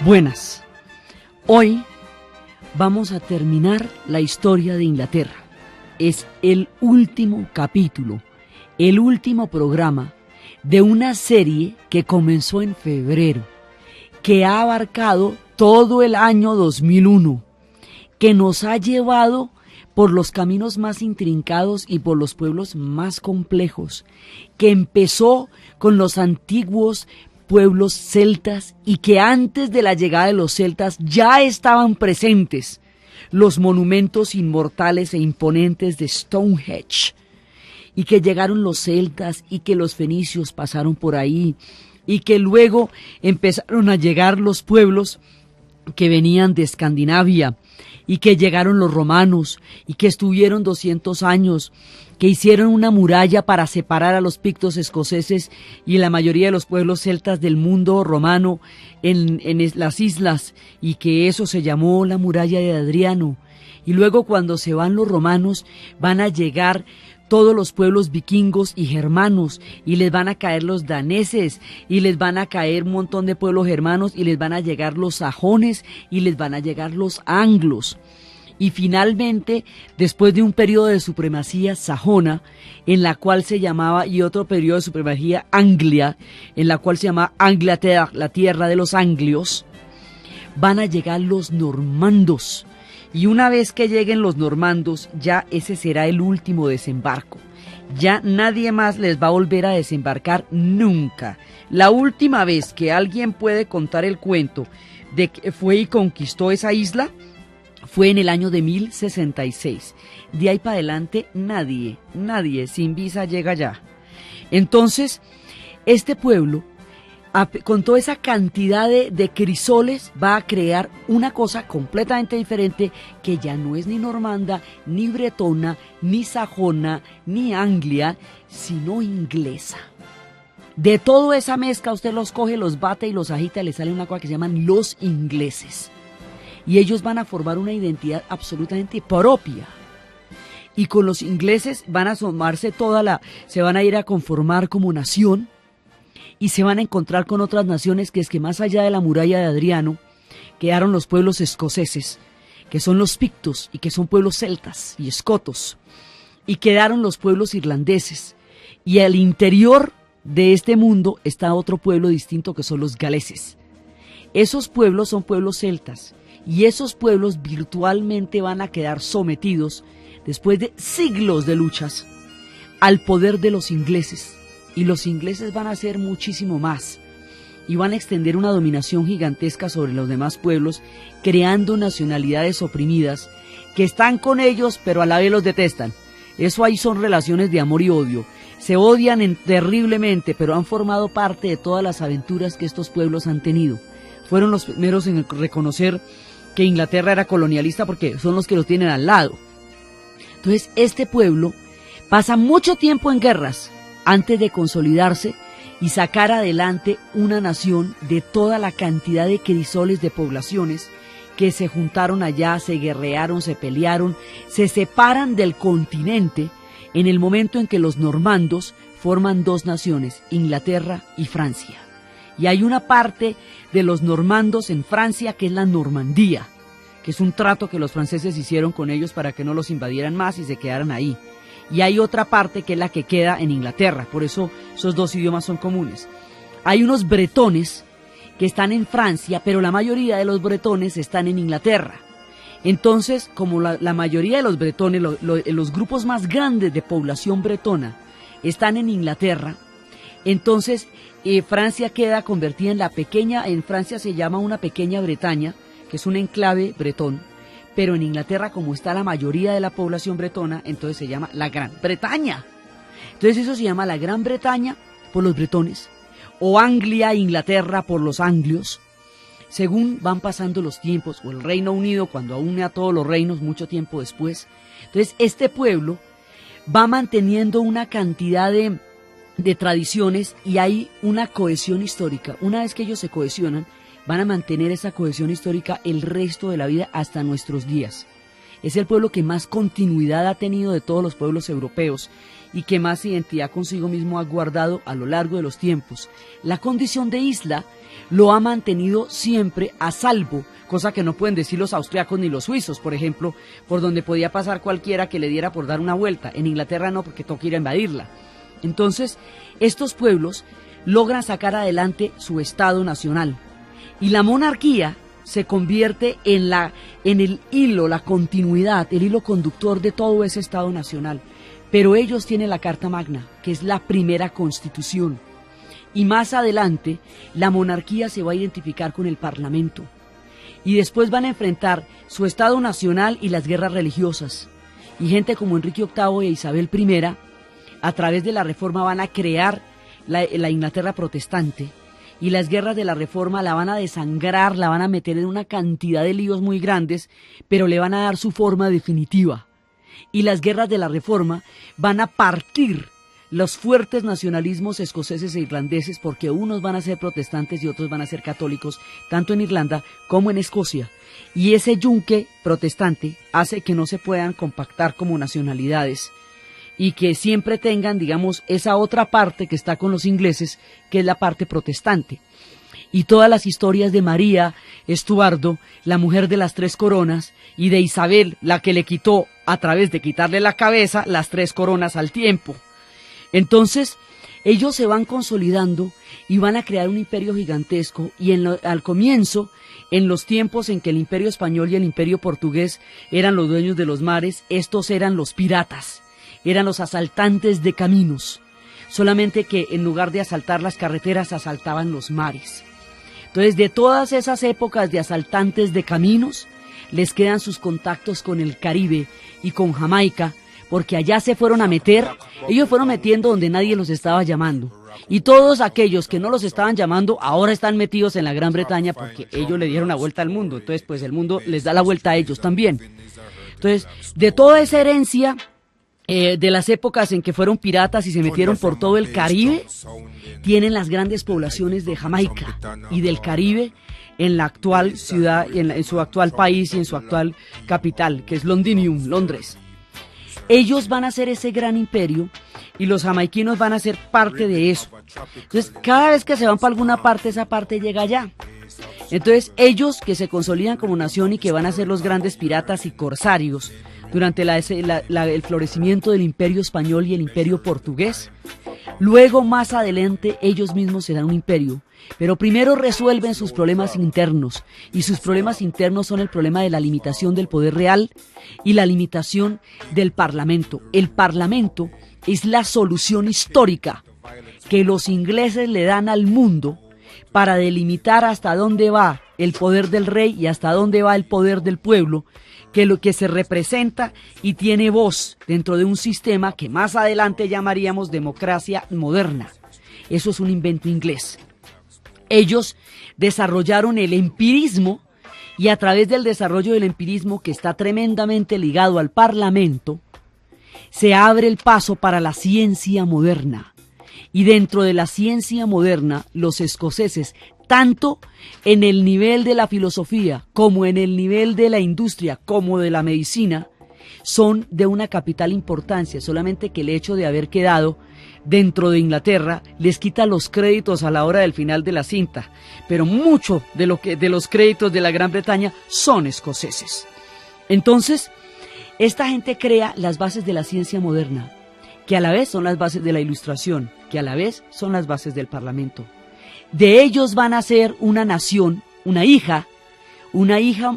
Buenas. Hoy vamos a terminar la historia de Inglaterra. Es el último capítulo, el último programa de una serie que comenzó en febrero, que ha abarcado todo el año 2001, que nos ha llevado por los caminos más intrincados y por los pueblos más complejos, que empezó con los antiguos pueblos celtas y que antes de la llegada de los celtas ya estaban presentes los monumentos inmortales e imponentes de Stonehenge, y que llegaron los celtas y que los fenicios pasaron por ahí y que luego empezaron a llegar los pueblos que venían de Escandinavia y que llegaron los romanos y que estuvieron 200 años, que hicieron una muralla para separar a los pictos escoceses y la mayoría de los pueblos celtas del mundo romano en las islas, y que eso se llamó la muralla de Adriano. Y luego, cuando se van los romanos, van a llegar todos los pueblos vikingos y germanos, y les van a caer los daneses, y les van a caer un montón de pueblos germanos, y les van a llegar los sajones, y les van a llegar los anglos. Y finalmente, después de un periodo de supremacía sajona, en la cual se llamaba, y otro periodo de supremacía anglia, en la cual se llama Anglaterra, la tierra de los anglios, van a llegar los normandos. Y una vez que lleguen los normandos, ya ese será el último desembarco. Ya nadie más les va a volver a desembarcar nunca. La última vez que alguien puede contar el cuento de que fue y conquistó esa isla fue en el año de 1066. De ahí para adelante nadie sin visa llega allá. Entonces, este pueblo, con toda esa cantidad de crisoles, va a crear una cosa completamente diferente, que ya no es ni normanda, ni bretona, ni sajona, ni anglia, sino inglesa. De toda esa mezcla usted los coge, los bate y los agita, y le sale una cosa que se llaman los ingleses. Y ellos van a formar una identidad absolutamente propia. Y con los ingleses van a asomarse se van a ir a conformar como nación, y se van a encontrar con otras naciones, que es que más allá de la muralla de Adriano quedaron los pueblos escoceses, que son los pictos y que son pueblos celtas y escotos, y quedaron los pueblos irlandeses, y al interior de este mundo está otro pueblo distinto, que son los galeses. Esos pueblos son pueblos celtas, y esos pueblos virtualmente van a quedar sometidos, después de siglos de luchas, al poder de los ingleses. Y los ingleses van a hacer muchísimo más, y van a extender una dominación gigantesca sobre los demás pueblos, creando nacionalidades oprimidas que están con ellos, pero a la vez los detestan. Eso ahí son relaciones de amor y odio. Se odian terriblemente, pero han formado parte de todas las aventuras que estos pueblos han tenido. Fueron los primeros en reconocer que Inglaterra era colonialista, porque son los que los tienen al lado. Entonces, este pueblo pasa mucho tiempo en guerras antes de consolidarse y sacar adelante una nación de toda la cantidad de crisoles de poblaciones que se juntaron allá, se guerrearon, se pelearon, se separan del continente en el momento en que los normandos forman dos naciones, Inglaterra y Francia. Y hay una parte de los normandos en Francia que es la Normandía, que es un trato que los franceses hicieron con ellos para que no los invadieran más y se quedaran ahí. Y hay otra parte que es la que queda en Inglaterra, por eso esos dos idiomas son comunes. Hay unos bretones que están en Francia, pero la mayoría de los bretones están en Inglaterra. Entonces, como la mayoría de los bretones, los grupos más grandes de población bretona están en Inglaterra, entonces Francia queda convertida en Francia se llama una pequeña Bretaña, que es un enclave bretón. Pero en Inglaterra, como está la mayoría de la población bretona, entonces se llama la Gran Bretaña. Entonces eso se llama la Gran Bretaña por los bretones, o Anglia, Inglaterra por los anglios, según van pasando los tiempos, o el Reino Unido cuando une a todos los reinos mucho tiempo después. Entonces este pueblo va manteniendo una cantidad de tradiciones, y hay una cohesión histórica. Una vez que ellos se cohesionan, van a mantener esa cohesión histórica el resto de la vida hasta nuestros días. es el pueblo que más continuidad ha tenido de todos los pueblos europeos y que más identidad consigo mismo ha guardado a lo largo de los tiempos. La condición de isla lo ha mantenido siempre a salvo, cosa que no pueden decir los austriacos ni los suizos, por ejemplo, por donde podía pasar cualquiera que le diera por dar una vuelta. En Inglaterra no, porque toca ir a invadirla. Entonces, estos pueblos logran sacar adelante su Estado nacional y la monarquía se convierte en el hilo, la continuidad, el hilo conductor de todo ese Estado nacional. Pero ellos tienen la Carta Magna, que es la primera constitución. Y más adelante, la monarquía se va a identificar con el Parlamento. Y después van a enfrentar su Estado nacional y las guerras religiosas. Y gente como Enrique VIII e Isabel I, a través de la Reforma van a crear la Inglaterra protestante. Y las guerras de la Reforma la van a desangrar, la van a meter en una cantidad de líos muy grandes, pero le van a dar su forma definitiva. Y las guerras de la Reforma van a partir los fuertes nacionalismos escoceses e irlandeses, porque unos van a ser protestantes y otros van a ser católicos, tanto en Irlanda como en Escocia. Y ese yunque protestante hace que no se puedan compactar como nacionalidades y que siempre tengan, digamos, esa otra parte que está con los ingleses, que es la parte protestante. Y todas las historias de María Estuardo, la mujer de las 3 coronas, y de Isabel, la que le quitó, a través de quitarle la cabeza, las 3 coronas al tiempo. Entonces, ellos se van consolidando y van a crear un imperio gigantesco, y al comienzo, en los tiempos en que el imperio español y el imperio portugués eran los dueños de los mares, estos eran los piratas, eran los asaltantes de caminos, solamente que en lugar de asaltar las carreteras, asaltaban los mares. Entonces, de todas esas épocas de asaltantes de caminos, les quedan sus contactos con el Caribe y con Jamaica, porque allá se fueron a meter, ellos fueron metiendo donde nadie los estaba llamando. Y todos aquellos que no los estaban llamando, ahora están metidos en la Gran Bretaña, porque ellos le dieron la vuelta al mundo. Entonces, pues el mundo les da la vuelta a ellos también. Entonces, de toda esa herencia de las épocas en que fueron piratas y se metieron por todo el Caribe, tienen las grandes poblaciones de Jamaica y del Caribe en la actual ciudad, en su actual país y en su actual capital, que es Londinium, Londres. Ellos van a ser ese gran imperio y los jamaiquinos van a ser parte de eso. Entonces, cada vez que se van para alguna parte, esa parte llega allá. Entonces, ellos que se consolidan como nación y que van a ser los grandes piratas y corsarios durante el florecimiento del imperio español y el imperio portugués, luego más adelante ellos mismos serán un imperio, pero primero resuelven sus problemas internos, y sus problemas internos son el problema de la limitación del poder real y la limitación del Parlamento. El Parlamento es la solución histórica que los ingleses le dan al mundo para delimitar hasta dónde va el poder del rey y hasta dónde va el poder del pueblo, que lo que se representa y tiene voz dentro de un sistema que más adelante llamaríamos democracia moderna. Eso es un invento inglés. Ellos desarrollaron el empirismo, y a través del desarrollo del empirismo, que está tremendamente ligado al Parlamento, se abre el paso para la ciencia moderna. Y dentro de la ciencia moderna, los escoceses, tanto en el nivel de la filosofía, como en el nivel de la industria, como de la medicina, son de una capital importancia, solamente que el hecho de haber quedado dentro de Inglaterra les quita los créditos a la hora del final de la cinta, pero mucho de los créditos de la Gran Bretaña son escoceses. Entonces, esta gente crea las bases de la ciencia moderna, que a la vez son las bases de la Ilustración, que a la vez son las bases del Parlamento. De ellos van a ser una nación, una hija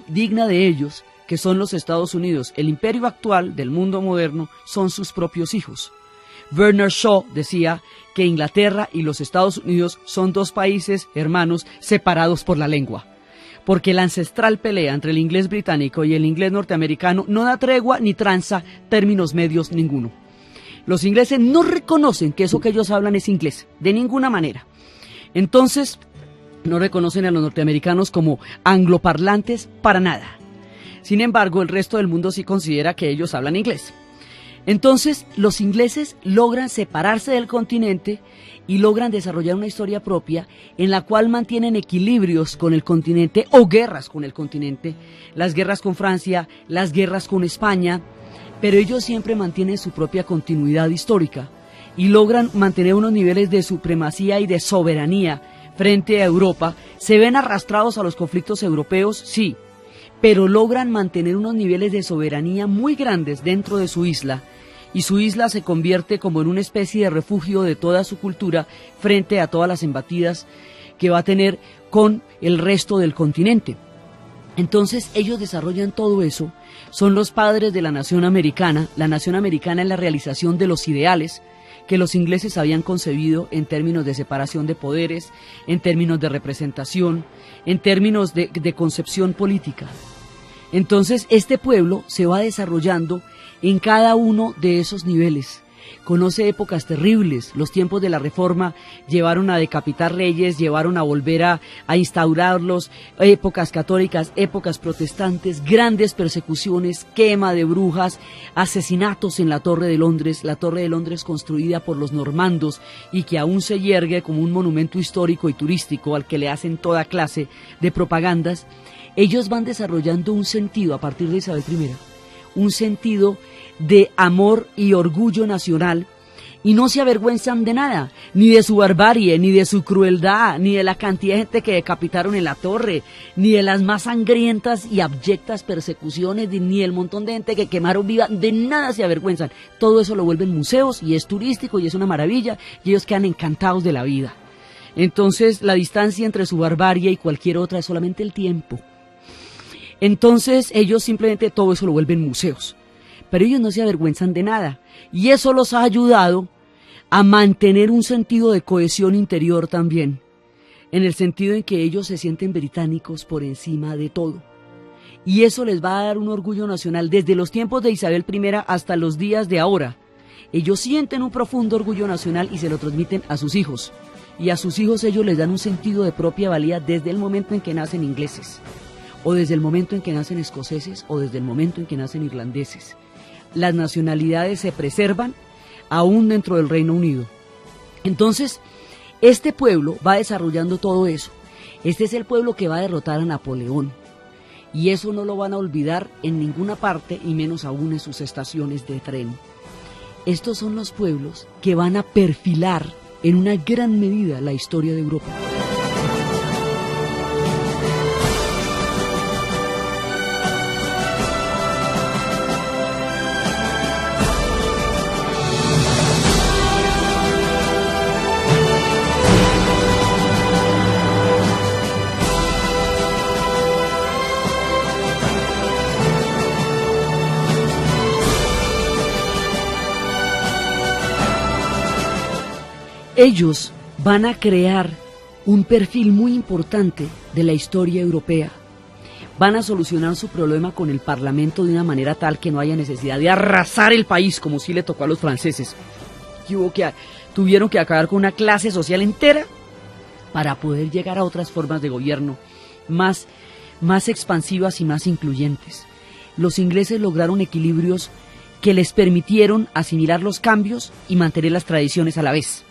digna de ellos, que son los Estados Unidos. El imperio actual del mundo moderno son sus propios hijos. Bernard Shaw decía que Inglaterra y los Estados Unidos son 2 países hermanos separados por la lengua, porque la ancestral pelea entre el inglés británico y el inglés norteamericano no da tregua ni tranza términos medios ninguno. Los ingleses no reconocen que eso que ellos hablan es inglés, de ninguna manera. Entonces, no reconocen a los norteamericanos como angloparlantes para nada. Sin embargo, el resto del mundo sí considera que ellos hablan inglés. Entonces, los ingleses logran separarse del continente y logran desarrollar una historia propia en la cual mantienen equilibrios con el continente o guerras con el continente, las guerras con Francia, las guerras con España, pero ellos siempre mantienen su propia continuidad histórica y logran mantener unos niveles de supremacía y de soberanía frente a Europa. Se ven arrastrados a los conflictos europeos, sí, pero logran mantener unos niveles de soberanía muy grandes dentro de su isla, y su isla se convierte como en una especie de refugio de toda su cultura frente a todas las embatidas que va a tener con el resto del continente. Entonces ellos desarrollan todo eso, son los padres de la nación americana. La nación americana es la realización de los ideales que los ingleses habían concebido en términos de separación de poderes, en términos de representación, en términos de concepción política. Entonces este pueblo se va desarrollando en cada uno de esos niveles. Conoce épocas terribles. Los tiempos de la Reforma llevaron a decapitar reyes, llevaron a volver a instaurarlos, épocas católicas, épocas protestantes, grandes persecuciones, quema de brujas, asesinatos en la Torre de Londres construida por los normandos y que aún se yergue como un monumento histórico y turístico al que le hacen toda clase de propagandas. Ellos van desarrollando un sentido a partir de Isabel I, un sentido de amor y orgullo nacional, y no se avergüenzan de nada, ni de su barbarie, ni de su crueldad, ni de la cantidad de gente que decapitaron en la torre, ni de las más sangrientas y abyectas persecuciones, ni del montón de gente que quemaron viva. De nada se avergüenzan. Todo eso lo vuelven museos y es turístico y es una maravilla, y ellos quedan encantados de la vida. Entonces la distancia entre su barbarie y cualquier otra es solamente el tiempo. Entonces ellos simplemente todo eso lo vuelven museos, pero ellos no se avergüenzan de nada, y eso los ha ayudado a mantener un sentido de cohesión interior también, en el sentido en que ellos se sienten británicos por encima de todo, y eso les va a dar un orgullo nacional desde los tiempos de Isabel I hasta los días de ahora. Ellos sienten un profundo orgullo nacional y se lo transmiten a sus hijos, y a sus hijos ellos les dan un sentido de propia valía desde el momento en que nacen ingleses, o desde el momento en que nacen escoceses, o desde el momento en que nacen irlandeses. Las nacionalidades se preservan aún dentro del Reino Unido. Entonces, este pueblo va desarrollando todo eso. Este es el pueblo que va a derrotar a Napoleón, y eso no lo van a olvidar en ninguna parte, y menos aún en sus estaciones de tren. Estos son los pueblos que van a perfilar en una gran medida la historia de Europa. Ellos van a crear un perfil muy importante de la historia europea. Van a solucionar su problema con el Parlamento de una manera tal que no haya necesidad de arrasar el país como sí le tocó a los franceses. Tuvieron que acabar con una clase social entera para poder llegar a otras formas de gobierno más expansivas y más incluyentes. Los ingleses lograron equilibrios que les permitieron asimilar los cambios y mantener las tradiciones a la vez,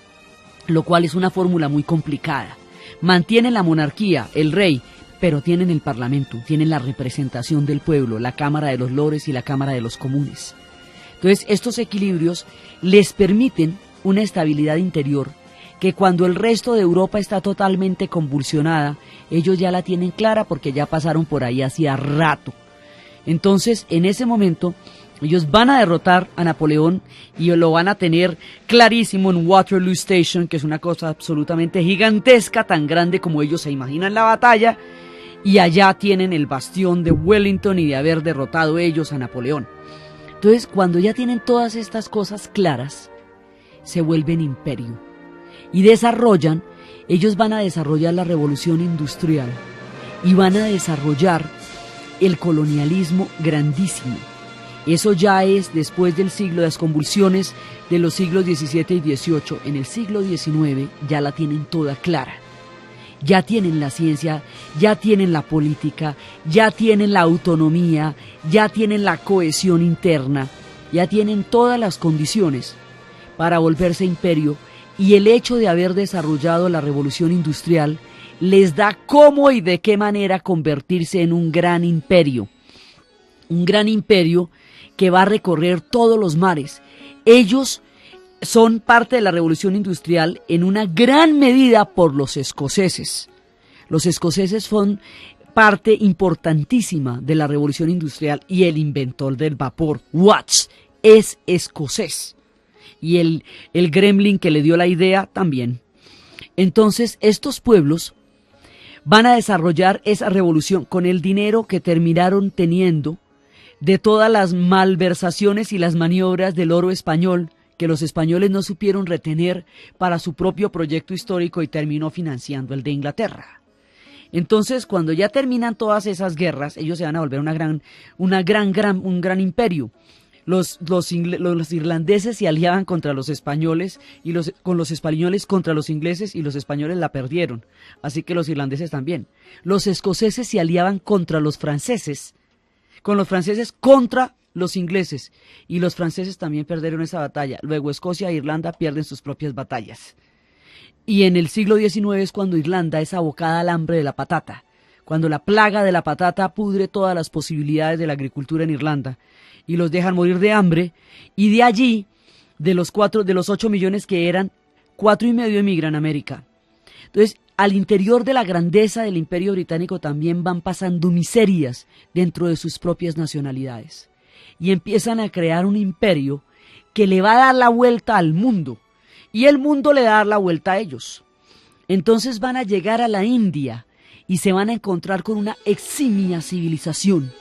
lo cual es una fórmula muy complicada. Mantienen la monarquía, el rey, pero tienen el parlamento, tienen la representación del pueblo, la Cámara de los Lores y la Cámara de los Comunes. Entonces, estos equilibrios les permiten una estabilidad interior que cuando el resto de Europa está totalmente convulsionada, ellos ya la tienen clara porque ya pasaron por ahí hacía rato. Entonces, en ese momento, ellos van a derrotar a Napoleón y lo van a tener clarísimo en Waterloo Station, que es una cosa absolutamente gigantesca, tan grande como ellos se imaginan la batalla, y allá tienen el bastión de Wellington y de haber derrotado ellos a Napoleón. Entonces, cuando ya tienen todas estas cosas claras, se vuelven imperio y ellos van a desarrollar la revolución industrial y van a desarrollar el colonialismo grandísimo. Eso ya es después del siglo de las convulsiones de los siglos XVII y XVIII. En el siglo XIX ya la tienen toda clara. Ya tienen la ciencia, ya tienen la política, ya tienen la autonomía, ya tienen la cohesión interna, ya tienen todas las condiciones para volverse imperio y el hecho de haber desarrollado la revolución industrial les da cómo y de qué manera convertirse en un gran imperio que va a recorrer todos los mares. Ellos son parte de la revolución industrial en una gran medida por los escoceses. Los escoceses son parte importantísima de la revolución industrial y el inventor del vapor, Watts, es escocés. Y el gremlin que le dio la idea también. Entonces, estos pueblos van a desarrollar esa revolución con el dinero que terminaron teniendo de todas las malversaciones y las maniobras del oro español que los españoles no supieron retener para su propio proyecto histórico y terminó financiando el de Inglaterra. Entonces, cuando ya terminan todas esas guerras, ellos se van a volver un gran imperio. Los irlandeses se aliaban contra los españoles y con los españoles contra los ingleses y los españoles la perdieron. Así que los irlandeses también. Los escoceses se aliaban contra los franceses, con los franceses contra los ingleses. Y los franceses también perdieron esa batalla. Luego Escocia e Irlanda pierden sus propias batallas. Y en el siglo XIX es cuando Irlanda es abocada al hambre de la patata. Cuando la plaga de la patata pudre todas las posibilidades de la agricultura en Irlanda y los dejan morir de hambre, y de allí, de los 8 millones que eran, 4,5 emigran a América. Entonces, al interior de la grandeza del Imperio Británico también van pasando miserias dentro de sus propias nacionalidades. Y empiezan a crear un imperio que le va a dar la vuelta al mundo, y el mundo le va a dar la vuelta a ellos. Entonces van a llegar a la India, y se van a encontrar con una eximia civilización.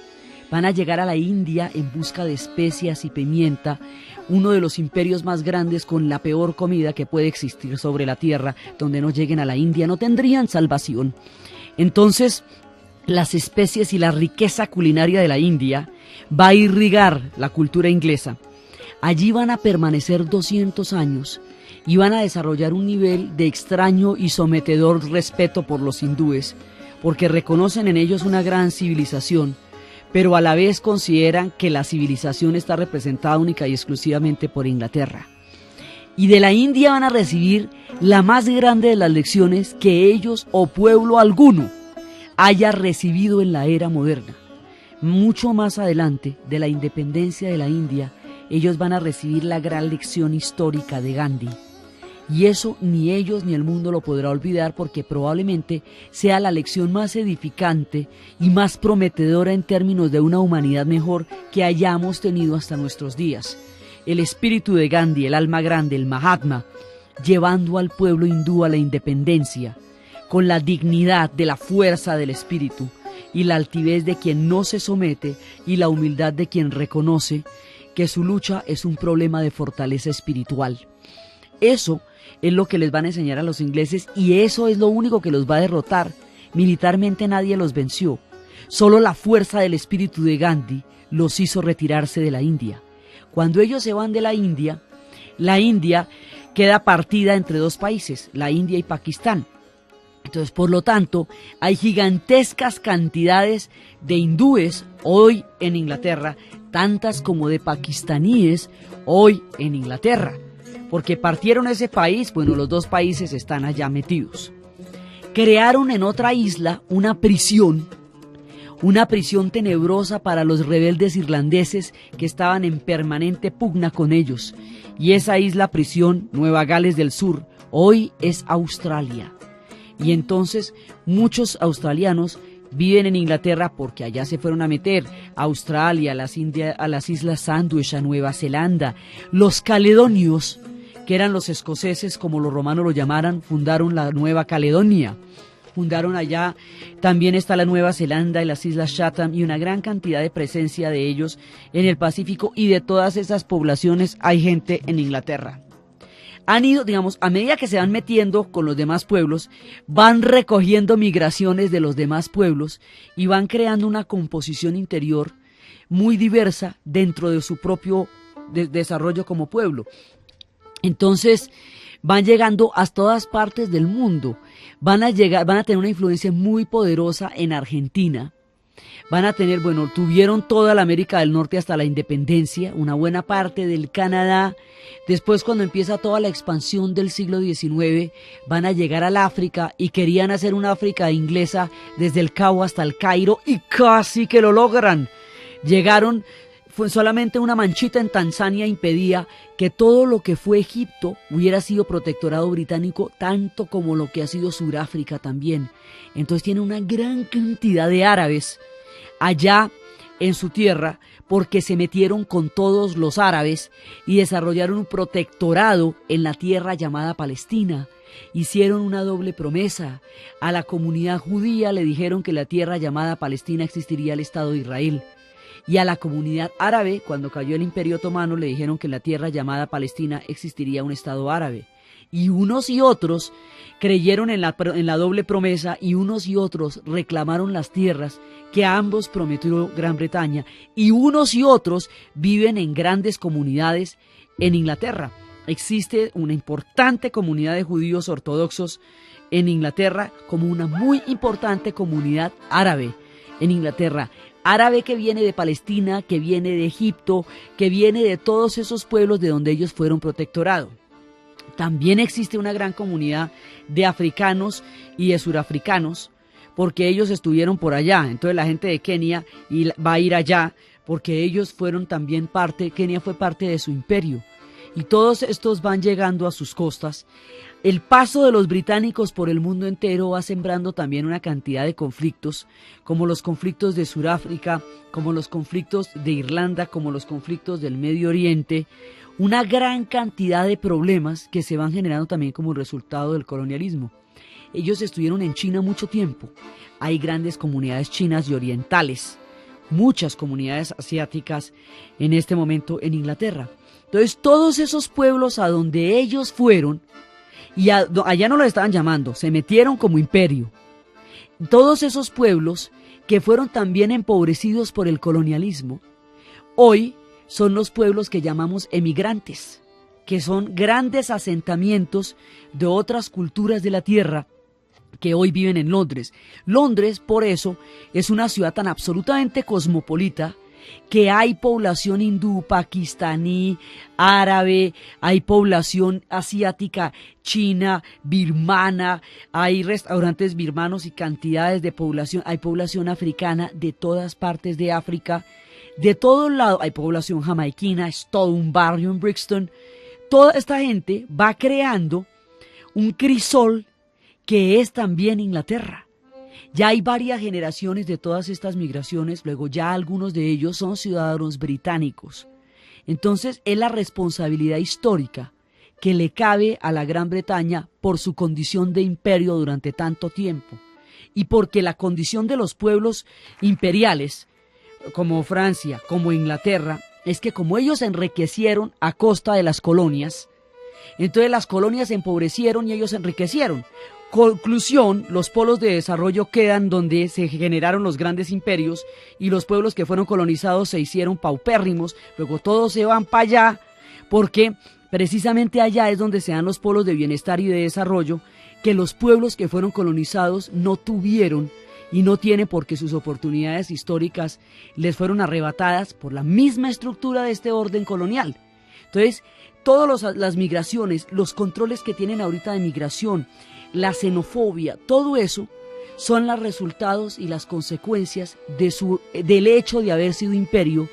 Van a llegar a la India en busca de especias y pimienta, uno de los imperios más grandes con la peor comida que puede existir sobre la tierra. Donde no lleguen a la India no tendrían salvación. Entonces, las especies y la riqueza culinaria de la India va a irrigar la cultura inglesa. Allí van a permanecer 200 años y van a desarrollar un nivel de extraño y sometedor respeto por los hindúes, porque reconocen en ellos una gran civilización, pero a la vez consideran que la civilización está representada única y exclusivamente por Inglaterra. Y de la India van a recibir la más grande de las lecciones que ellos o pueblo alguno haya recibido en la era moderna. Mucho más adelante, de la independencia de la India, ellos van a recibir la gran lección histórica de Gandhi. Y eso ni ellos ni el mundo lo podrá olvidar, porque probablemente sea la lección más edificante y más prometedora en términos de una humanidad mejor que hayamos tenido hasta nuestros días. El espíritu de Gandhi, el alma grande, el Mahatma, llevando al pueblo hindú a la independencia, con la dignidad de la fuerza del espíritu y la altivez de quien no se somete y la humildad de quien reconoce que su lucha es un problema de fortaleza espiritual. Eso es lo que les van a enseñar a los ingleses, y eso es lo único que los va a derrotar. Militarmente nadie los venció. Solo la fuerza del espíritu de Gandhi los hizo retirarse de la India. Cuando ellos se van de la India queda partida entre dos países, la India y Pakistán. Entonces, por lo tanto, hay gigantescas cantidades de hindúes hoy en Inglaterra, tantas como de pakistaníes hoy en Inglaterra. Porque partieron ese país, bueno, los dos países están allá metidos. Crearon en otra isla una prisión tenebrosa para los rebeldes irlandeses que estaban en permanente pugna con ellos. Y esa isla prisión, Nueva Gales del Sur, hoy es Australia. Y entonces muchos australianos viven en Inglaterra porque allá se fueron a meter, a Australia, a las Islas Sandwich, a Nueva Zelanda. Los caledonios, que eran los escoceses, como los romanos lo llamaran, fundaron la Nueva Caledonia. Fundaron allá, también está la Nueva Zelanda y las Islas Chatham, y una gran cantidad de presencia de ellos en el Pacífico, y de todas esas poblaciones hay gente en Inglaterra. Han ido, digamos, a medida que se van metiendo con los demás pueblos, van recogiendo migraciones de los demás pueblos y van creando una composición interior muy diversa dentro de su propio desarrollo como pueblo. Entonces, van llegando a todas partes del mundo. Van a tener una influencia muy poderosa en Argentina. van a tener, bueno, tuvieron toda la América del Norte hasta la independencia, una buena parte del Canadá. Después, cuando empieza toda la expansión del siglo XIX, van a llegar al África y querían hacer una África inglesa desde el Cabo hasta el Cairo y casi que lo logran. Llegaron, fue solamente una manchita en Tanzania impedía que todo lo que fue Egipto hubiera sido protectorado británico, tanto como lo que ha sido Sudáfrica también. Entonces tiene una gran cantidad de árabes allá en su tierra, porque se metieron con todos los árabes y desarrollaron un protectorado en la tierra llamada Palestina. Hicieron una doble promesa. A la comunidad judía le dijeron que en la tierra llamada Palestina existiría el Estado de Israel. Y a la comunidad árabe, cuando cayó el Imperio Otomano, le dijeron que en la tierra llamada Palestina existiría un Estado árabe. Y unos y otros creyeron en la doble promesa, y unos y otros reclamaron las tierras que a ambos prometió Gran Bretaña, y unos y otros viven en grandes comunidades en Inglaterra. Existe una importante comunidad de judíos ortodoxos en Inglaterra, como una muy importante comunidad árabe en Inglaterra. Árabe que viene de Palestina, que viene de Egipto, que viene de todos esos pueblos de donde ellos fueron protectorados. También existe una gran comunidad de africanos y de surafricanos, porque ellos estuvieron por allá. Entonces la gente de Kenia va a ir allá, porque ellos fueron también parte, Kenia fue parte de su imperio. Y todos estos van llegando a sus costas. El paso de los británicos por el mundo entero va sembrando también una cantidad de conflictos, como los conflictos de Sudáfrica, como los conflictos de Irlanda, como los conflictos del Medio Oriente, una gran cantidad de problemas que se van generando también como resultado del colonialismo. Ellos estuvieron en China mucho tiempo. Hay grandes comunidades chinas y orientales, muchas comunidades asiáticas en este momento en Inglaterra. Entonces todos esos pueblos a donde ellos fueron, y allá no lo estaban llamando, se metieron como imperio. Todos esos pueblos que fueron también empobrecidos por el colonialismo, hoy son los pueblos que llamamos emigrantes, que son grandes asentamientos de otras culturas de la tierra que hoy viven en Londres. Londres, por eso, es una ciudad tan absolutamente cosmopolita, que hay población hindú, pakistaní, árabe, hay población asiática, china, birmana, hay restaurantes birmanos y cantidades de población, hay población africana de todas partes de África, de todos lados, hay población jamaiquina, es todo un barrio en Brixton. Toda esta gente va creando un crisol que es también Inglaterra. Ya hay varias generaciones de todas estas migraciones, luego ya algunos de ellos son ciudadanos británicos. Entonces es la responsabilidad histórica que le cabe a la Gran Bretaña por su condición de imperio durante tanto tiempo, y porque la condición de los pueblos imperiales, como Francia, como Inglaterra, es que como ellos se enriquecieron a costa de las colonias, entonces las colonias se empobrecieron y ellos se enriquecieron. Conclusión, los polos de desarrollo quedan donde se generaron los grandes imperios, y los pueblos que fueron colonizados se hicieron paupérrimos. Luego todos se van para allá, porque precisamente allá es donde se dan los polos de bienestar y de desarrollo que los pueblos que fueron colonizados no tuvieron y no tienen, porque sus oportunidades históricas les fueron arrebatadas por la misma estructura de este orden colonial. Entonces, todas las migraciones, los controles que tienen ahorita de migración, la xenofobia, todo eso son los resultados y las consecuencias del hecho de haber sido imperio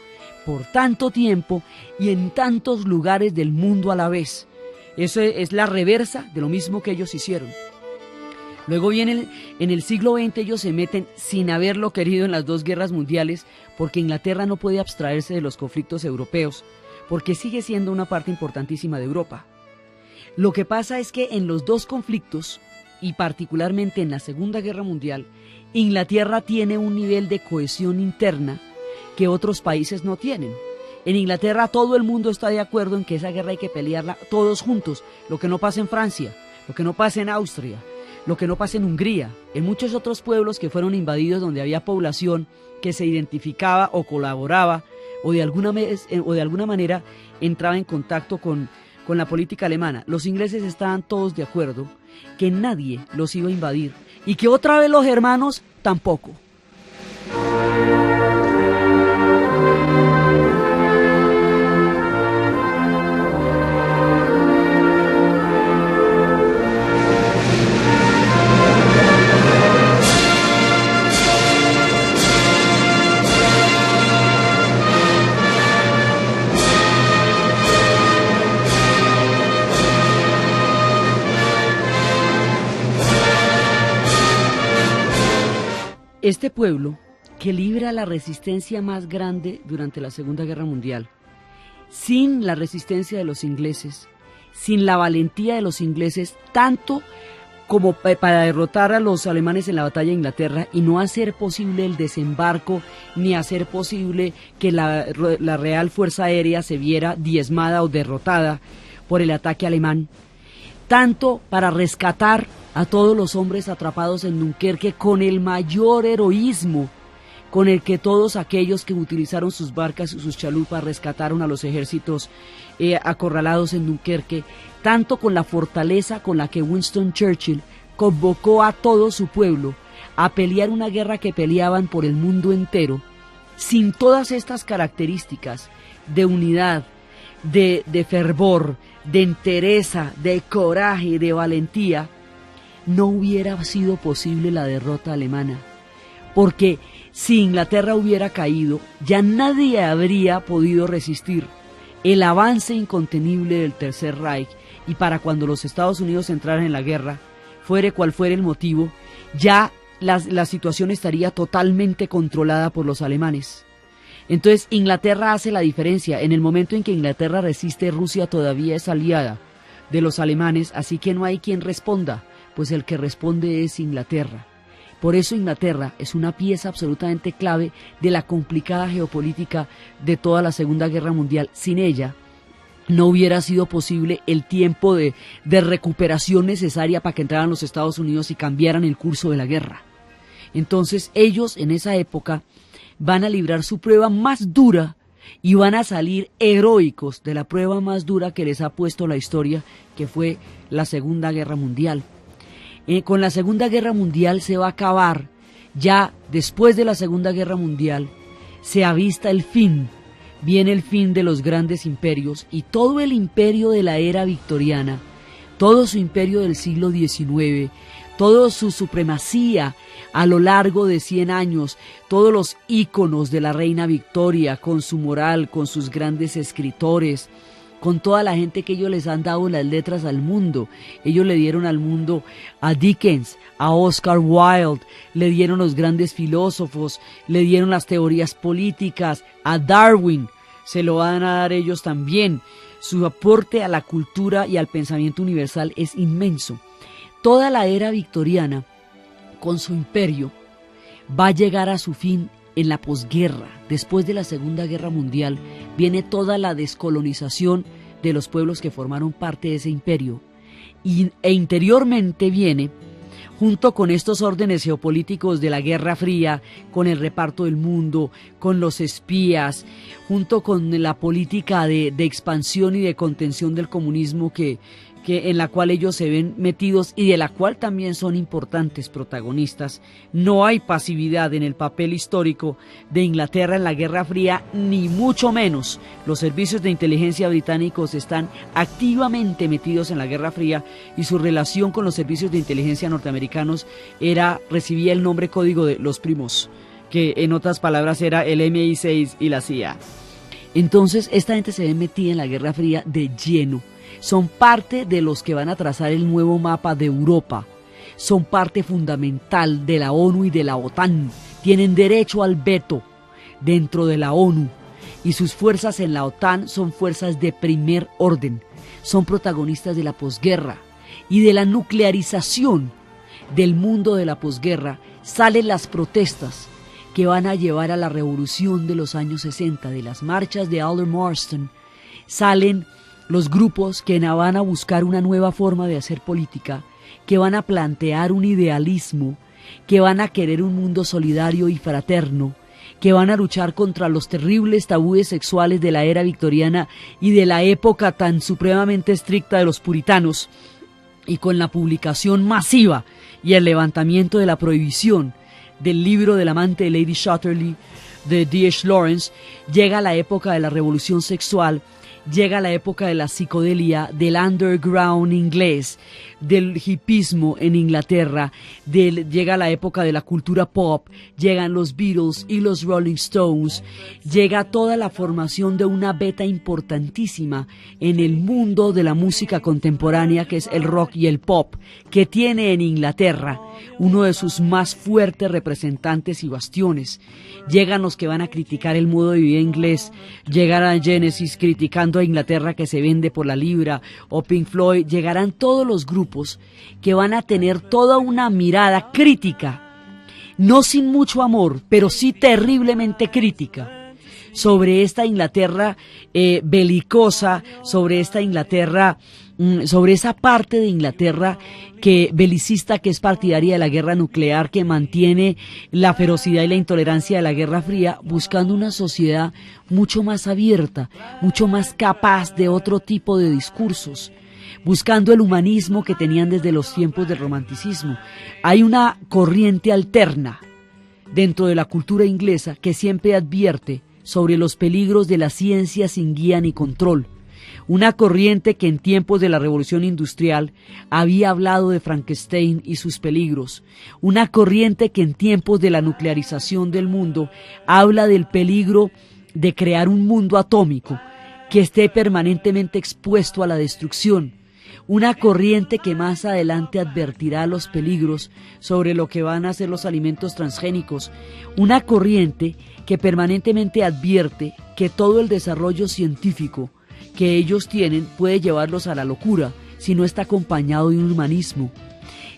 por tanto tiempo y en tantos lugares del mundo a la vez. Eso es la reversa de lo mismo que ellos hicieron. Luego viene en el siglo XX, ellos se meten sin haberlo querido en las dos guerras mundiales, porque Inglaterra no puede abstraerse de los conflictos europeos, porque sigue siendo una parte importantísima de Europa. Lo que pasa es que en los dos conflictos, y particularmente en la Segunda Guerra Mundial, Inglaterra tiene un nivel de cohesión interna que otros países no tienen. En Inglaterra todo el mundo está de acuerdo en que esa guerra hay que pelearla todos juntos, lo que no pasa en Francia, lo que no pasa en Austria, lo que no pasa en Hungría, en muchos otros pueblos que fueron invadidos donde había población que se identificaba o colaboraba o de alguna manera entraba en contacto con la política alemana. Los ingleses estaban todos de acuerdo que nadie los iba a invadir y que otra vez los germanos tampoco. Este pueblo, que libra la resistencia más grande durante la Segunda Guerra Mundial, sin la resistencia de los ingleses, sin la valentía de los ingleses, tanto como para derrotar a los alemanes en la batalla de Inglaterra y no hacer posible el desembarco, ni hacer posible que la Real Fuerza Aérea se viera diezmada o derrotada por el ataque alemán, tanto para rescatar a todos los hombres atrapados en Dunkerque con el mayor heroísmo con el que todos aquellos que utilizaron sus barcas y sus chalupas rescataron a los ejércitos acorralados en Dunkerque, tanto con la fortaleza con la que Winston Churchill convocó a todo su pueblo a pelear una guerra que peleaban por el mundo entero. Sin todas estas características de unidad, de fervor, de entereza, de coraje, de valentía, no hubiera sido posible la derrota alemana, porque si Inglaterra hubiera caído, ya nadie habría podido resistir el avance incontenible del Tercer Reich, y para cuando los Estados Unidos entraran en la guerra, fuere cual fuera el motivo, ya la situación estaría totalmente controlada por los alemanes. Entonces Inglaterra hace la diferencia. En el momento en que Inglaterra resiste, Rusia todavía es aliada de los alemanes, así que no hay quien responda, pues el que responde es Inglaterra. Por eso Inglaterra es una pieza absolutamente clave de la complicada geopolítica de toda la Segunda Guerra Mundial. Sin ella no hubiera sido posible el tiempo de recuperación necesaria para que entraran los Estados Unidos y cambiaran el curso de la guerra. Entonces ellos en esa época van a librar su prueba más dura y van a salir heroicos de la prueba más dura que les ha puesto la historia, que fue la Segunda Guerra Mundial. Con la Segunda Guerra Mundial se va a acabar, ya después de la Segunda Guerra Mundial se avista el fin, viene el fin de los grandes imperios, y todo el imperio de la era victoriana, todo su imperio del siglo XIX, toda su supremacía a lo largo de 100 años, todos los íconos de la reina Victoria, con su moral, con sus grandes escritores, con toda la gente que ellos les han dado las letras al mundo. Ellos le dieron al mundo a Dickens, a Oscar Wilde, le dieron los grandes filósofos, le dieron las teorías políticas, a Darwin, se lo van a dar ellos también. Su aporte a la cultura y al pensamiento universal es inmenso. Toda la era victoriana, con su imperio, va a llegar a su fin en la posguerra. Después de la Segunda Guerra Mundial viene toda la descolonización de los pueblos que formaron parte de ese imperio, e interiormente viene, junto con estos órdenes geopolíticos de la Guerra Fría, con el reparto del mundo, con los espías, junto con la política de expansión y de contención del comunismo que en la cual ellos se ven metidos y de la cual también son importantes protagonistas. No hay pasividad en el papel histórico de Inglaterra en la Guerra Fría, ni mucho menos. Los servicios de inteligencia británicos están activamente metidos en la Guerra Fría, y su relación con los servicios de inteligencia norteamericanos recibía el nombre código de los primos, que en otras palabras era el MI6 y la CIA. Entonces esta gente se ve metida en la Guerra Fría de lleno. Son parte de los que van a trazar el nuevo mapa de Europa, son parte fundamental de la ONU y de la OTAN, tienen derecho al veto dentro de la ONU, y sus fuerzas en la OTAN son fuerzas de primer orden, son protagonistas de la posguerra y de la nuclearización del mundo de la posguerra. Salen las protestas que van a llevar a la revolución de los años 60, de las marchas de Alder Marston, salen los grupos que van a buscar una nueva forma de hacer política, que van a plantear un idealismo, que van a querer un mundo solidario y fraterno, que van a luchar contra los terribles tabúes sexuales de la era victoriana y de la época tan supremamente estricta de los puritanos, y con la publicación masiva y el levantamiento de la prohibición del libro del amante de Lady Chatterley, de D.H. Lawrence, llega la época de la revolución sexual, llega la época de la psicodelia, del underground inglés, del hipismo en Inglaterra, llega la época de la cultura pop, llegan los Beatles y los Rolling Stones, llega toda la formación de una beta importantísima en el mundo de la música contemporánea, que es el rock y el pop, que tiene en Inglaterra uno de sus más fuertes representantes y bastiones. Llegan los que van a criticar el modo de vida inglés, llegará Genesis criticando a Inglaterra que se vende por la libra, o Pink Floyd, llegarán todos los grupos que van a tener toda una mirada crítica, no sin mucho amor, pero sí terriblemente crítica, sobre esta Inglaterra belicosa, sobre esta Inglaterra, sobre esa parte de Inglaterra belicista, que es partidaria de la guerra nuclear, que mantiene la ferocidad y la intolerancia de la Guerra Fría, buscando una sociedad mucho más abierta, mucho más capaz de otro tipo de discursos, buscando el humanismo que tenían desde los tiempos del romanticismo. Hay una corriente alterna dentro de la cultura inglesa que siempre advierte sobre los peligros de la ciencia sin guía ni control. Una corriente que en tiempos de la Revolución Industrial había hablado de Frankenstein y sus peligros. Una corriente que en tiempos de la nuclearización del mundo habla del peligro de crear un mundo atómico que esté permanentemente expuesto a la destrucción. Una corriente que más adelante advertirá los peligros sobre lo que van a ser los alimentos transgénicos. Una corriente que permanentemente advierte que todo el desarrollo científico que ellos tienen puede llevarlos a la locura si no está acompañado de un humanismo.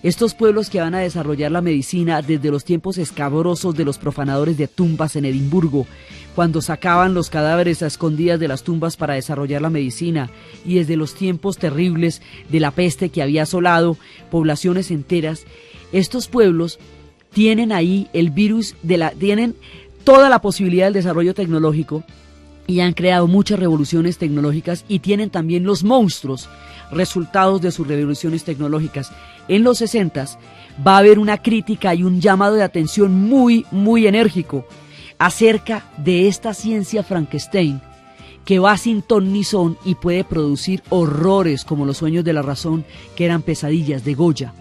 Estos pueblos que van a desarrollar la medicina desde los tiempos escabrosos de los profanadores de tumbas en Edimburgo, cuando sacaban los cadáveres a escondidas de las tumbas para desarrollar la medicina, y desde los tiempos terribles de la peste que había asolado poblaciones enteras, estos pueblos tienen ahí el virus tienen toda la posibilidad del desarrollo tecnológico, y han creado muchas revoluciones tecnológicas, y tienen también los monstruos resultados de sus revoluciones tecnológicas. En los 60s va a haber una crítica y un llamado de atención muy, muy enérgico acerca de esta ciencia Frankenstein, que va sin ton ni son y puede producir horrores como los sueños de la razón, que eran pesadillas de Goya.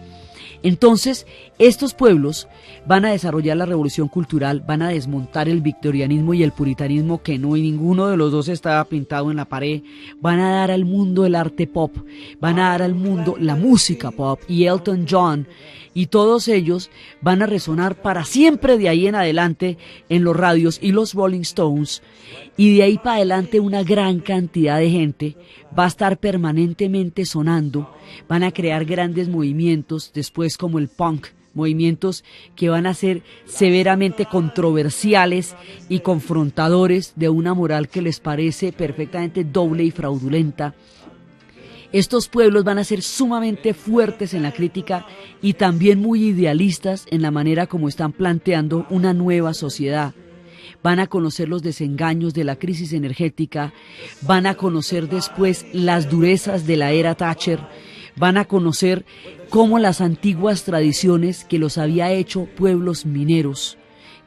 Entonces, estos pueblos van a desarrollar la revolución cultural, van a desmontar el victorianismo y el puritanismo, que no, y ninguno de los dos estaba pintado en la pared. Van a dar al mundo el arte pop, van a dar al mundo la música pop, y Elton John y todos ellos van a resonar para siempre de ahí en adelante en los radios, y los Rolling Stones, y de ahí para adelante una gran cantidad de gente va a estar permanentemente sonando. Van a crear grandes movimientos después, como el punk, movimientos que van a ser severamente controversiales y confrontadores de una moral que les parece perfectamente doble y fraudulenta. Estos pueblos van a ser sumamente fuertes en la crítica y también muy idealistas en la manera como están planteando una nueva sociedad. Van a conocer los desengaños de la crisis energética, van a conocer después las durezas de la era Thatcher, van a conocer cómo las antiguas tradiciones que los había hecho pueblos mineros,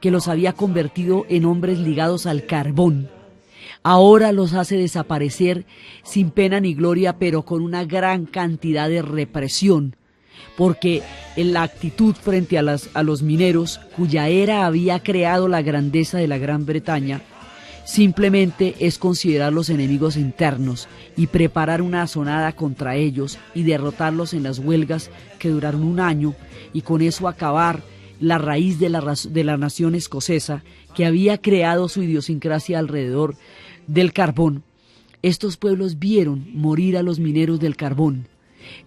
que los había convertido en hombres ligados al carbón, ahora los hace desaparecer sin pena ni gloria, pero con una gran cantidad de represión, porque en la actitud frente a los mineros, cuya era había creado la grandeza de la Gran Bretaña, simplemente es considerar los enemigos internos y preparar una asonada contra ellos y derrotarlos en las huelgas que duraron un año, y con eso acabar la raíz de la nación escocesa, que había creado su idiosincrasia alrededor del carbón. Estos pueblos vieron morir a los mineros del carbón,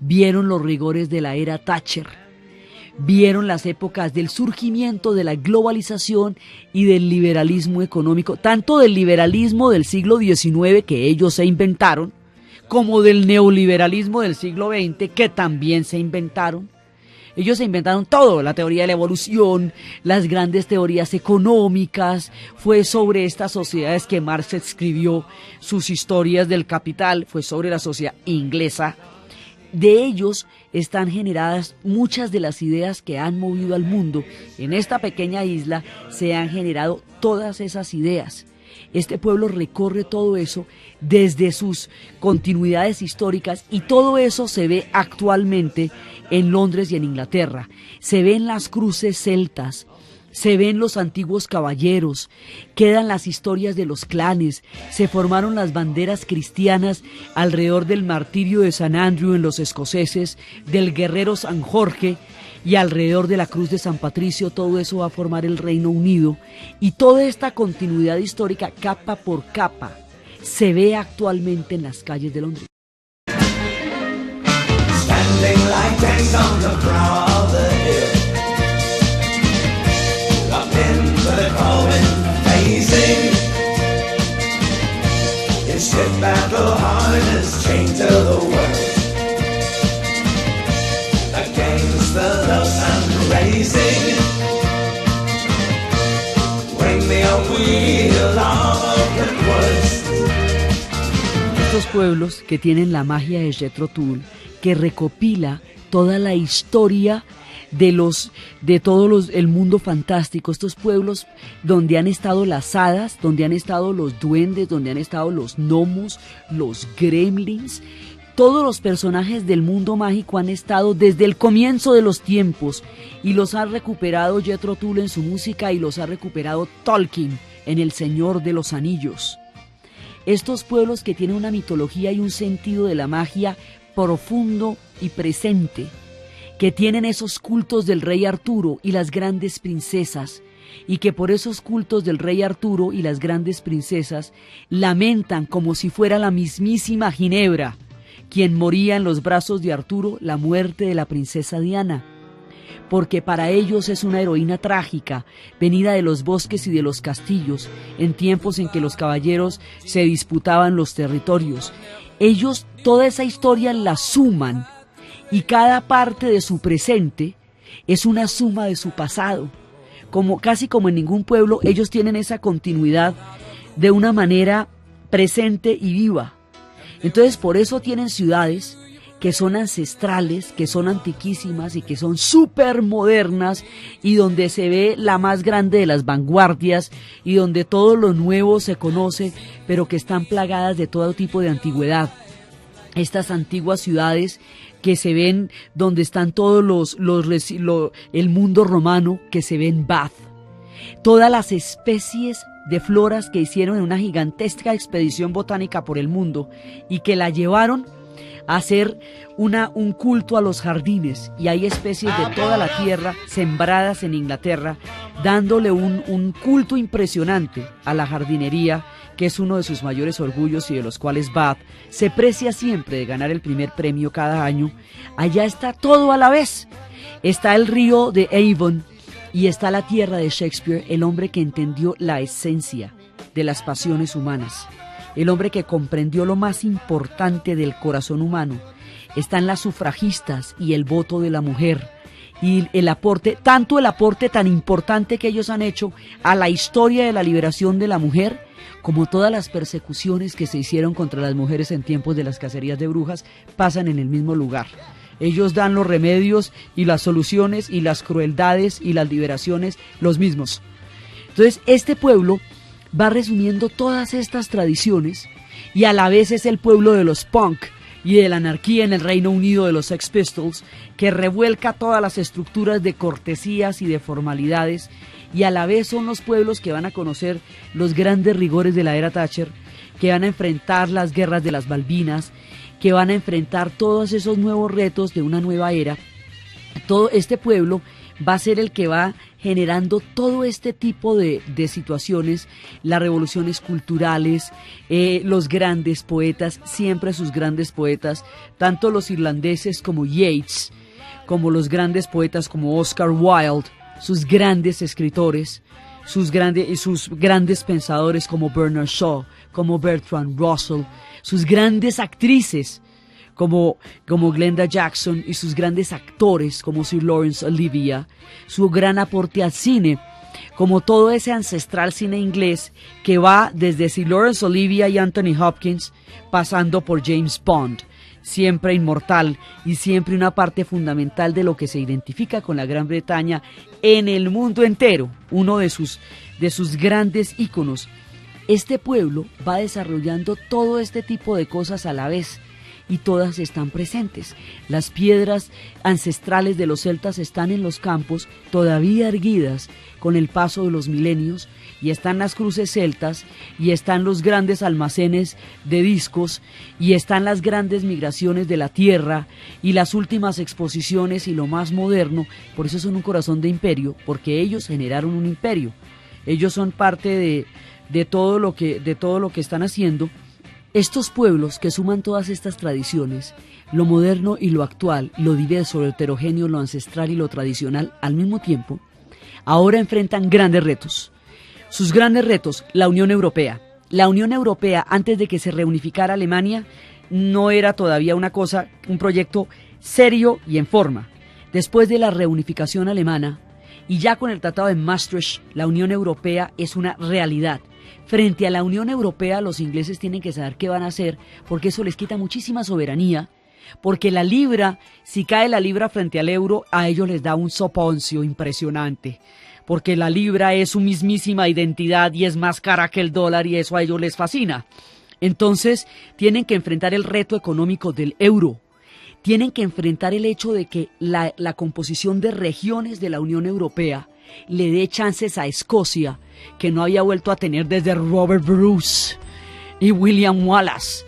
vieron los rigores de la era Thatcher, vieron las épocas del surgimiento de la globalización y del liberalismo económico, tanto del liberalismo del siglo XIX que ellos se inventaron, como del neoliberalismo del siglo XX que también se inventaron. Ellos se inventaron todo, la teoría de la evolución, las grandes teorías económicas. Fue sobre estas sociedades que Marx escribió sus historias del Capital, fue sobre la sociedad inglesa. de ellos están generadas muchas de las ideas que han movido al mundo. En esta pequeña isla se han generado todas esas ideas. Este pueblo recorre todo eso desde sus continuidades históricas y todo eso se ve actualmente en Londres y en Inglaterra. Se ven las cruces celtas, se ven los antiguos caballeros, quedan las historias de los clanes, se formaron las banderas cristianas alrededor del martirio de San Andrew en los escoceses, del guerrero San Jorge, y alrededor de la cruz de San Patricio. Todo eso va a formar el Reino Unido, y toda esta continuidad histórica, capa por capa, se ve actualmente en las calles de Londres. Standing like tanks on the brow of the hill, up into the cold facing, in stiff battle harness chained to the world. The love and racing, bring me a wheel of the woods. Estos pueblos que tienen la magia de Jethro Tull, que recopila toda la historia de todos el mundo fantástico, estos pueblos donde han estado las hadas, donde han estado los duendes, donde han estado los gnomos, los gremlins. Todos los personajes del mundo mágico han estado desde el comienzo de los tiempos, y los ha recuperado Jethro Tull en su música, y los ha recuperado Tolkien en El Señor de los Anillos. Estos pueblos que tienen una mitología y un sentido de la magia profundo y presente, que tienen esos cultos del rey Arturo y las grandes princesas, y que por esos cultos del rey Arturo y las grandes princesas lamentan como si fuera la mismísima Ginebra quien moría en los brazos de Arturo la muerte de la princesa Diana, porque para ellos es una heroína trágica, venida de los bosques y de los castillos, en tiempos en que los caballeros se disputaban los territorios. Ellos toda esa historia la suman, y cada parte de su presente es una suma de su pasado. Casi como en ningún pueblo, ellos tienen esa continuidad de una manera presente y viva. Entonces por eso tienen ciudades que son ancestrales, que son antiquísimas y que son súper modernas, y donde se ve la más grande de las vanguardias, y donde todo lo nuevo se conoce, pero que están plagadas de todo tipo de antigüedad. Estas antiguas ciudades que se ven donde están todos el mundo romano, que se ve en Bath. Todas las especies de floras que hicieron en una gigantesca expedición botánica por el mundo y que la llevaron a hacer un culto a los jardines, y hay especies de toda la tierra sembradas en Inglaterra, dándole un culto impresionante a la jardinería, que es uno de sus mayores orgullos y de los cuales Bath se precia siempre de ganar el primer premio cada año. Allá está todo a la vez. Está el río de Avon, y está la tierra de Shakespeare, el hombre que entendió la esencia de las pasiones humanas, el hombre que comprendió lo más importante del corazón humano. Están las sufragistas y el voto de la mujer, y el aporte tan importante que ellos han hecho a la historia de la liberación de la mujer, como todas las persecuciones que se hicieron contra las mujeres en tiempos de las cacerías de brujas, pasan en el mismo lugar. Ellos dan los remedios y las soluciones y las crueldades y las liberaciones los mismos. Entonces este pueblo va resumiendo todas estas tradiciones, y a la vez es el pueblo de los punk y de la anarquía en el Reino Unido, de los Sex Pistols, que revuelca todas las estructuras de cortesías y de formalidades, y a la vez son los pueblos que van a conocer los grandes rigores de la era Thatcher, que van a enfrentar las guerras de las Malvinas, que van a enfrentar todos esos nuevos retos de una nueva era. Todo este pueblo va a ser el que va generando todo este tipo de situaciones, las revoluciones culturales, los grandes poetas, siempre sus grandes poetas, tanto los irlandeses como Yeats, como los grandes poetas como Oscar Wilde, sus grandes escritores, sus grandes pensadores como Bernard Shaw, como Bertrand Russell, sus grandes actrices como Glenda Jackson, y sus grandes actores como Sir Laurence Olivier, su gran aporte al cine, como todo ese ancestral cine inglés que va desde Sir Laurence Olivier y Anthony Hopkins, pasando por James Bond, siempre inmortal y siempre una parte fundamental de lo que se identifica con la Gran Bretaña en el mundo entero, uno de sus grandes íconos. Este pueblo va desarrollando todo este tipo de cosas a la vez y todas están presentes. Las piedras ancestrales de los celtas están en los campos, todavía erguidas con el paso de los milenios, y están las cruces celtas, y están los grandes almacenes de discos, y están las grandes migraciones de la tierra, y las últimas exposiciones y lo más moderno. Por eso son un corazón de imperio, porque ellos generaron un imperio. Ellos son parte de todo lo que están haciendo. Estos pueblos que suman todas estas tradiciones, lo moderno y lo actual, lo diverso, lo heterogéneo, lo ancestral y lo tradicional al mismo tiempo, ahora enfrentan grandes retos. Sus grandes retos, la Unión Europea. La Unión Europea, antes de que se reunificara Alemania, no era todavía un proyecto serio y en forma. Después de la reunificación alemana, y ya con el Tratado de Maastricht, la Unión Europea es una realidad. Frente a la Unión Europea, los ingleses tienen que saber qué van a hacer, porque eso les quita muchísima soberanía, porque la libra, si cae la libra frente al euro, a ellos les da un soponcio impresionante, porque la libra es su mismísima identidad y es más cara que el dólar, y eso a ellos les fascina. Entonces, tienen que enfrentar el reto económico del euro. Tienen que enfrentar el hecho de que la composición de regiones de la Unión Europea le dé chances a Escocia, que no había vuelto a tener desde Robert Bruce y William Wallace.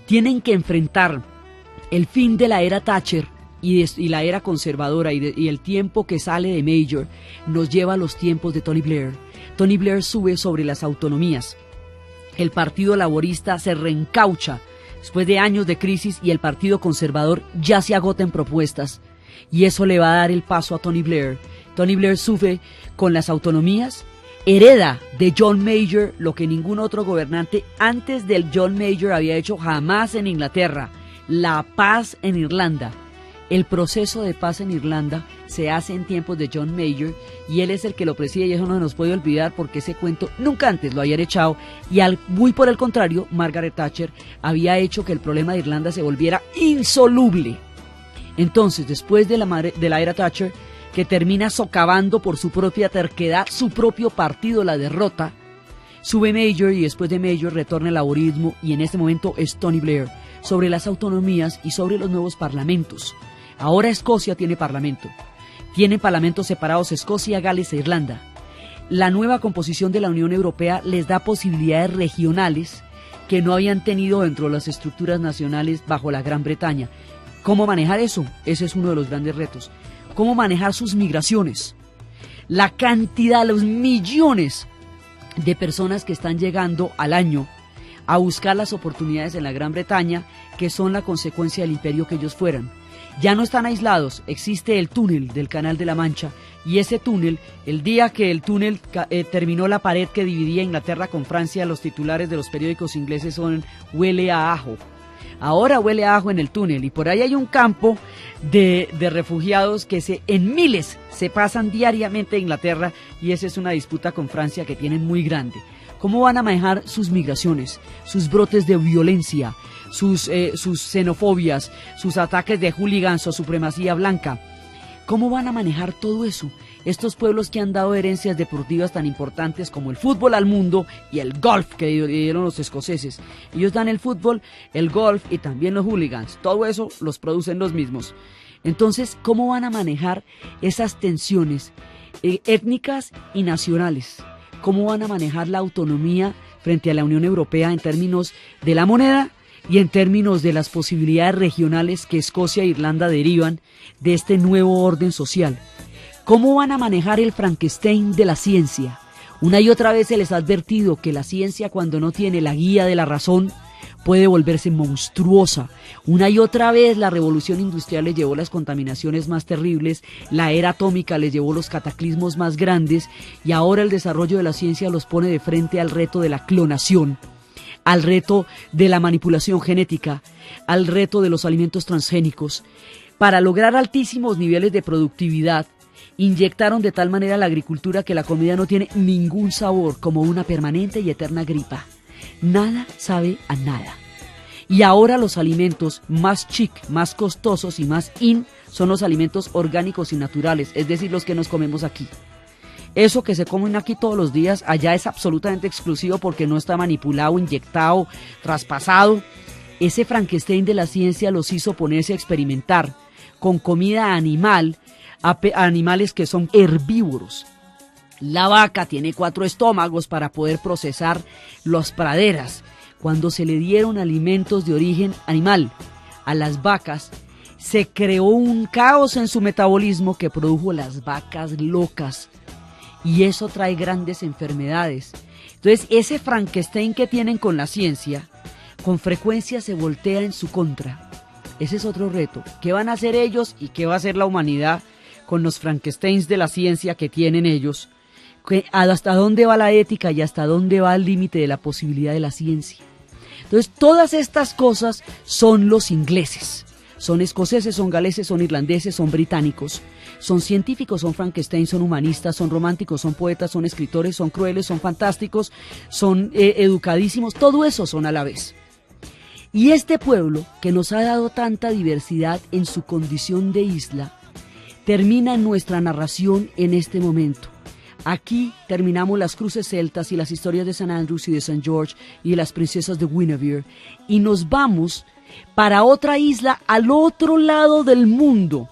Tienen que enfrentar el fin de la era Thatcher y la era conservadora, y el tiempo que sale de Major nos lleva a los tiempos de Tony Blair. Tony Blair sube sobre las autonomías. El Partido Laborista se reencaucha después de años de crisis, y el Partido Conservador ya se agota en propuestas, y eso le va a dar el paso a Tony Blair. Tony Blair sube con las autonomías, hereda de John Major lo que ningún otro gobernante antes del John Major había hecho jamás en Inglaterra: la paz en Irlanda. El proceso de paz en Irlanda se hace en tiempos de John Major, y él es el que lo preside, y eso no se nos puede olvidar, porque ese cuento nunca antes lo habían echado, y muy por el contrario, Margaret Thatcher había hecho que el problema de Irlanda se volviera insoluble. Entonces, después de la era Thatcher, que termina socavando por su propia terquedad su propio partido la derrota, sube Major, y después de Major retorna el laborismo, y en este momento es Tony Blair sobre las autonomías y sobre los nuevos parlamentos. Ahora Escocia tiene parlamento. Tienen parlamentos separados Escocia, Gales e Irlanda. La nueva composición de la Unión Europea les da posibilidades regionales que no habían tenido dentro de las estructuras nacionales bajo la Gran Bretaña. ¿Cómo manejar eso? Ese es uno de los grandes retos. ¿Cómo manejar sus migraciones? La cantidad, los millones de personas que están llegando al año a buscar las oportunidades en la Gran Bretaña, que son la consecuencia del imperio que ellos fueran. Ya no están aislados, existe el túnel del Canal de la Mancha, y ese túnel, el día que el túnel terminó la pared que dividía Inglaterra con Francia, los titulares de los periódicos ingleses son: huele a ajo. Ahora huele a ajo en el túnel, y por ahí hay un campo de refugiados que en miles se pasan diariamente a Inglaterra, y esa es una disputa con Francia que tienen muy grande. ¿Cómo van a manejar sus migraciones, sus brotes de violencia, sus xenofobias, sus ataques de hooligans o supremacía blanca? ¿Cómo van a manejar todo eso? Estos pueblos que han dado herencias deportivas tan importantes como el fútbol al mundo y el golf que dieron los escoceses. Ellos dan el fútbol, el golf y también los hooligans. Todo eso los producen los mismos. Entonces, ¿cómo van a manejar esas tensiones étnicas y nacionales? ¿Cómo van a manejar la autonomía frente a la Unión Europea en términos de la moneda y en términos de las posibilidades regionales que Escocia e Irlanda derivan de este nuevo orden social? ¿Cómo van a manejar el Frankenstein de la ciencia? Una y otra vez se les ha advertido que la ciencia, cuando no tiene la guía de la razón, puede volverse monstruosa. Una y otra vez la revolución industrial les llevó las contaminaciones más terribles, la era atómica les llevó los cataclismos más grandes, y ahora el desarrollo de la ciencia los pone de frente al reto de la clonación, al reto de la manipulación genética, al reto de los alimentos transgénicos. Para lograr altísimos niveles de productividad, inyectaron de tal manera la agricultura que la comida no tiene ningún sabor, como una permanente y eterna gripa. Nada sabe a nada. Y ahora los alimentos más chic, más costosos y más son los alimentos orgánicos y naturales, es decir, los que nos comemos aquí. Eso que se comen aquí todos los días, allá es absolutamente exclusivo porque no está manipulado, inyectado, traspasado. Ese Frankenstein de la ciencia los hizo ponerse a experimentar con comida animal, a animales que son herbívoros. La vaca tiene 4 estómagos para poder procesar las praderas. Cuando se le dieron alimentos de origen animal a las vacas, se creó un caos en su metabolismo que produjo las vacas locas. Y eso trae grandes enfermedades. Entonces, ese Frankenstein que tienen con la ciencia, con frecuencia se voltea en su contra. Ese es otro reto. ¿Qué van a hacer ellos y qué va a hacer la humanidad con los Frankensteins de la ciencia que tienen ellos? ¿Hasta dónde va la ética y hasta dónde va el límite de la posibilidad de la ciencia? Entonces, todas estas cosas son los ingleses. Son escoceses, son galeses, son irlandeses, son británicos. Son científicos, son Frankenstein, son humanistas, son románticos, son poetas, son escritores, son crueles, son fantásticos, son educadísimos. Todo eso son a la vez. Y este pueblo, que nos ha dado tanta diversidad en su condición de isla, termina en nuestra narración en este momento. Aquí terminamos las cruces celtas y las historias de St. Andrews y de St. George y de las princesas de Guinevere, y nos vamos para otra isla al otro lado del mundo,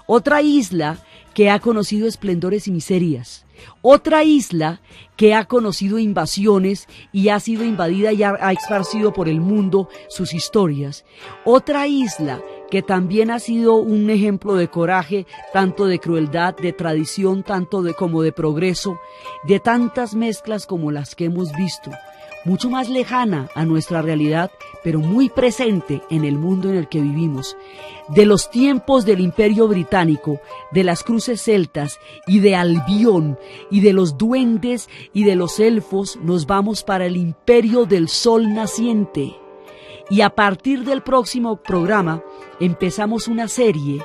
otra isla que ha conocido esplendores y miserias, otra isla que ha conocido invasiones y ha sido invadida y ha esparcido por el mundo sus historias, otra isla que también ha sido un ejemplo de coraje, tanto de crueldad, de tradición, como de progreso, de tantas mezclas como las que hemos visto, mucho más lejana a nuestra realidad, pero muy presente en el mundo en el que vivimos. De los tiempos del Imperio Británico, de las cruces celtas y de Albión y de los duendes y de los elfos, nos vamos para el Imperio del Sol Naciente. Y a partir del próximo programa empezamos una serie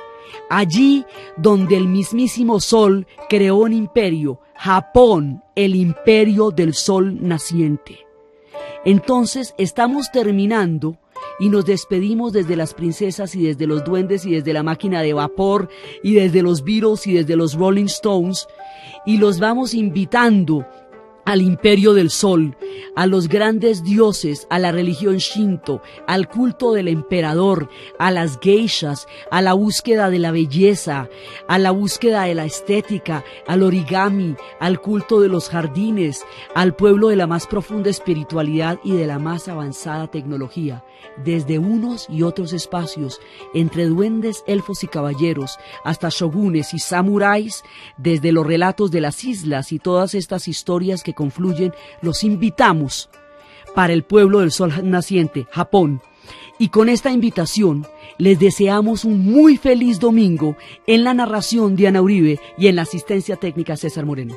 allí donde el mismísimo Sol creó un imperio, Japón, el Imperio del Sol Naciente. Entonces estamos terminando y nos despedimos desde las princesas y desde los duendes y desde la máquina de vapor y desde los Beatles y desde los Rolling Stones, y los vamos invitando al Imperio del Sol, a los grandes dioses, a la religión Shinto, al culto del emperador, a las geishas, a la búsqueda de la belleza, a la búsqueda de la estética, al origami, al culto de los jardines, al pueblo de la más profunda espiritualidad y de la más avanzada tecnología, desde unos y otros espacios, entre duendes, elfos y caballeros, hasta shogunes y samuráis, desde los relatos de las islas y todas estas historias que confluyen, los invitamos para el pueblo del Sol Naciente, Japón. Y con esta invitación les deseamos un muy feliz domingo en la narración de Ana Uribe y en la asistencia técnica César Moreno.